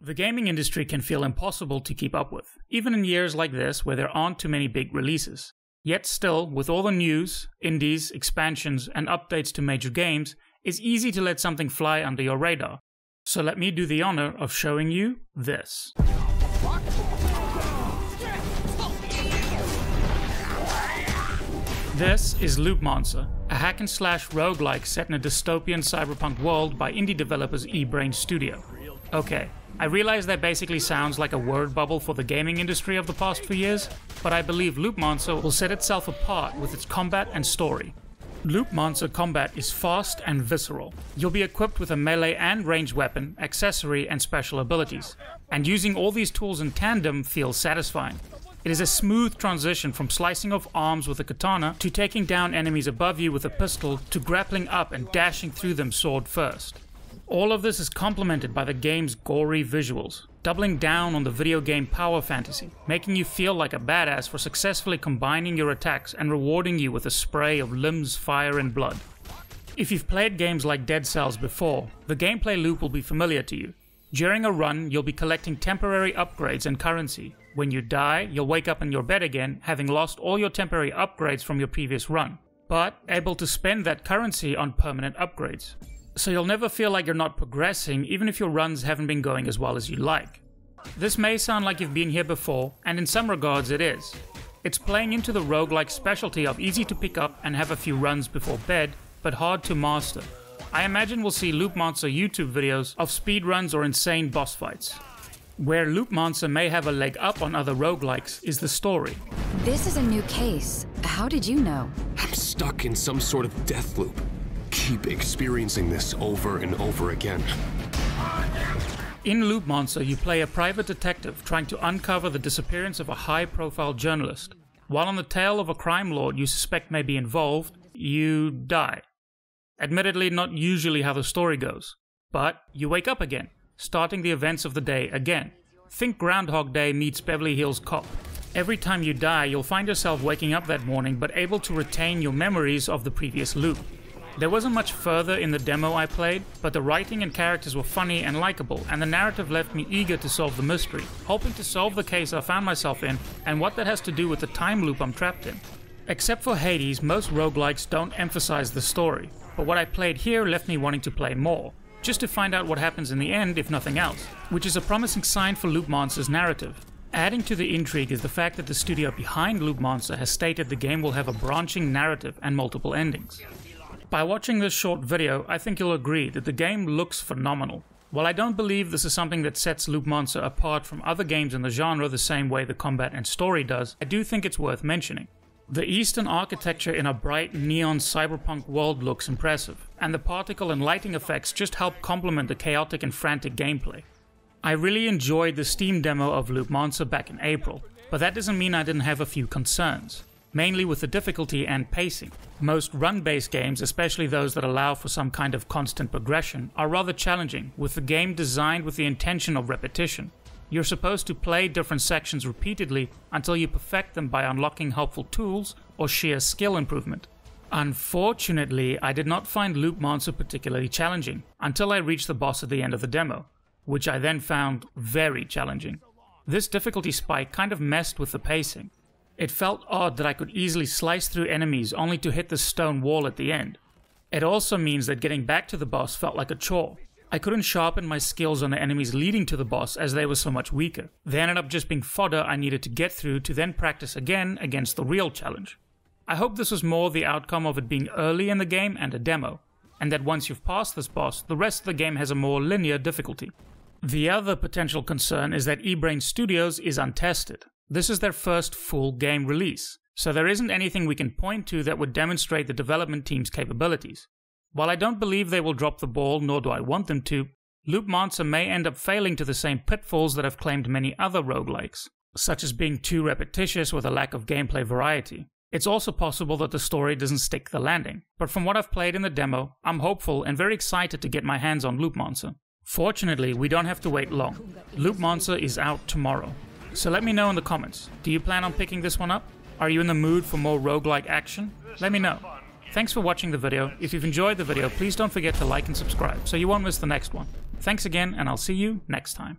The gaming industry can feel impossible to keep up with, even in years like this where there aren't too many big releases. Yet still, with all the news, indies, expansions, and updates to major games, it's easy to let something fly under your radar. So let me do the honor of showing you this. This is Loopmancer, a hack-and-slash roguelike set in a dystopian cyberpunk world by indie developers eBrain Studio. Okay, I realize that basically sounds like a word bubble for the gaming industry of the past few years, but I believe Loopmancer will set itself apart with its combat and story. Loopmancer combat is fast and visceral. You'll be equipped with a melee and ranged weapon, accessory, and special abilities. And using all these tools in tandem feels satisfying. It is a smooth transition from slicing off arms with a katana to taking down enemies above you with a pistol to grappling up and dashing through them sword first. All of this is complemented by the game's gory visuals, doubling down on the video game power fantasy, making you feel like a badass for successfully combining your attacks and rewarding you with a spray of limbs, fire, and blood. If you've played games like Dead Cells before, the gameplay loop will be familiar to you. During a run, you'll be collecting temporary upgrades and currency. When you die, you'll wake up in your bed again, having lost all your temporary upgrades from your previous run, but able to spend that currency on permanent upgrades. So you'll never feel like you're not progressing, even if your runs haven't been going as well as you like. This may sound like you've been here before, and in some regards it is. It's playing into the roguelike specialty of easy to pick up and have a few runs before bed, but hard to master. I imagine we'll see Loopmancer YouTube videos of speedruns or insane boss fights. Where Loopmancer may have a leg up on other roguelikes is the story. This is a new case. How did you know? I'm stuck in some sort of death loop. Keep experiencing this over and over again. In Loopmancer, you play a private detective trying to uncover the disappearance of a high-profile journalist. While on the tail of a crime lord you suspect may be involved, you die. Admittedly, not usually how the story goes. But you wake up again, starting the events of the day again. Think Groundhog Day meets Beverly Hills Cop. Every time you die, you'll find yourself waking up that morning but able to retain your memories of the previous loop. There wasn't much further in the demo I played, but the writing and characters were funny and likable, and the narrative left me eager to solve the mystery, hoping to solve the case I found myself in and what that has to do with the time loop I'm trapped in. Except for Hades, most roguelikes don't emphasize the story, but what I played here left me wanting to play more, just to find out what happens in the end if nothing else, which is a promising sign for Loopmancer's narrative. Adding to the intrigue is the fact that the studio behind Loopmancer has stated the game will have a branching narrative and multiple endings. By watching this short video, I think you'll agree that the game looks phenomenal. While I don't believe this is something that sets Loopmancer apart from other games in the genre the same way the combat and story does, I do think it's worth mentioning. The Eastern architecture in a bright neon cyberpunk world looks impressive, and the particle and lighting effects just help complement the chaotic and frantic gameplay. I really enjoyed the Steam demo of Loopmancer back in April, but that doesn't mean I didn't have a few concerns. Mainly with the difficulty and pacing. Most run-based games, especially those that allow for some kind of constant progression, are rather challenging, with the game designed with the intention of repetition. You're supposed to play different sections repeatedly until you perfect them by unlocking helpful tools or sheer skill improvement. Unfortunately, I did not find Loopmancer particularly challenging until I reached the boss at the end of the demo, which I then found very challenging. This difficulty spike kind of messed with the pacing. It felt odd that I could easily slice through enemies only to hit the stone wall at the end. It also means that getting back to the boss felt like a chore. I couldn't sharpen my skills on the enemies leading to the boss as they were so much weaker. They ended up just being fodder I needed to get through to then practice again against the real challenge. I hope this was more the outcome of it being early in the game and a demo, and that once you've passed this boss, the rest of the game has a more linear difficulty. The other potential concern is that eBrain Studios is untested. This is their first full game release, so there isn't anything we can point to that would demonstrate the development team's capabilities. While I don't believe they will drop the ball, nor do I want them to, Loopmancer may end up failing to the same pitfalls that have claimed many other roguelikes, such as being too repetitious with a lack of gameplay variety. It's also possible that the story doesn't stick the landing, but from what I've played in the demo, I'm hopeful and very excited to get my hands on Loopmancer. Fortunately, we don't have to wait long. Loopmancer is out tomorrow. So let me know in the comments, do you plan on picking this one up? Are you in the mood for more roguelike action? Let me know. Thanks for watching the video. If you've enjoyed the video, please don't forget to like and subscribe so you won't miss the next one. Thanks again, and I'll see you next time.